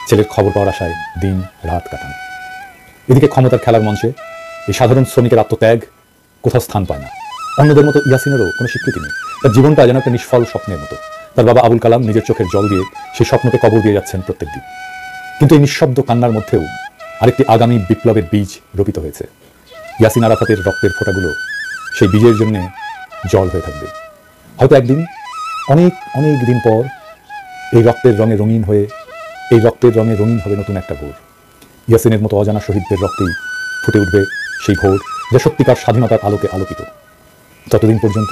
ছেলের খবর পাওয়ার আশায় দিন রাত কাটান। এদিকে ক্ষমতার খেলার মঞ্চে এই সাধারণ শ্রমিকের আত্মত্যাগ কোথাও স্থান পায় না। অন্যদের মতো ইয়াসিনেরও কোনো স্বীকৃতি নেই। তার জীবনটা যেন একটা নিষ্ফল স্বপ্নের মতো। তার বাবা আবুল কালাম নিজের চোখের জল দিয়ে সেই স্বপ্নকে কবর দিয়ে যাচ্ছেন প্রত্যেক দিন। কিন্তু এই নিঃশব্দ কান্নার মধ্যেও আরেকটি আগামী বিপ্লবের বীজ রোপিত হয়েছে। ইয়াসিন আরাফাতের রক্তের ফোঁটাগুলো সেই বীজের জন্য জল হয়ে থাকবে। হয়তো একদিন, অনেক অনেক দিন পর, এই রক্তের রঙে রঙিন হবে নতুন একটা ভোর। ইয়াসিনের মতো অজানা শহীদদের রক্তেই ফুটে উঠবে সেই ভোর, যা সত্যিকার স্বাধীনতার আলোকে আলোকিত। ততদিন পর্যন্ত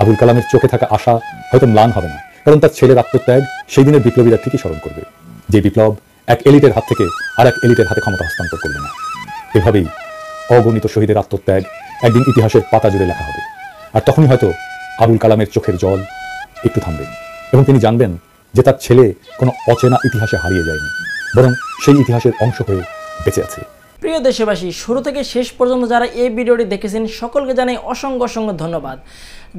আবুল কালামের চোখে থাকা আশা হয়তো ম্লান হবে না, কারণ তার ছেলের আত্মত্যাগ সেই দিনের বিপ্লবীরা ঠিকই স্মরণ করবে, যে বিপ্লব এক এলিটের হাত থেকে আর এক এলিটের হাতে ক্ষমতা হস্তান্তর করবে না। এভাবেই অগণিত শহীদের আত্মত্যাগ একদিন ইতিহাসের পাতা জুড়ে লেখা হবে। আর তখনই হয়তো আবুল কালামের চোখের জল একটু থামবে এবং তিনি জানবেন যে তার ছেলে কোনো অচেনা ইতিহাসে হারিয়ে যায়নি, বরং সেই ইতিহাসের অংশ হয়ে বেঁচে আছে। প্রিয় দেশবাসী, শুরু থেকে শেষ পর্যন্ত যারা এই ভিডিওটি দেখেছেন সকলকে জানাই অসংখ্য অসংখ্য ধন্যবাদ।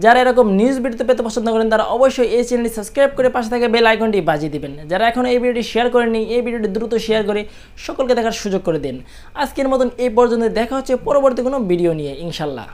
যারা এরকম নিউজ ভিডিও পেতে পছন্দ করেন তারা অবশ্যই এই চ্যানেলটি সাবস্ক্রাইব করে পাশে থাকা বেল আইকনটি বাজিয়ে দিবেন। যারা এখনও এই ভিডিওটি শেয়ার করেননি, এই ভিডিওটি দ্রুত শেয়ার করে সকলকে দেখার সুযোগ করে দিন। আজকের মতন এই পর্যন্ত, দেখা হচ্ছে পরবর্তী কোনো ভিডিও নিয়ে ইনশাল্লাহ।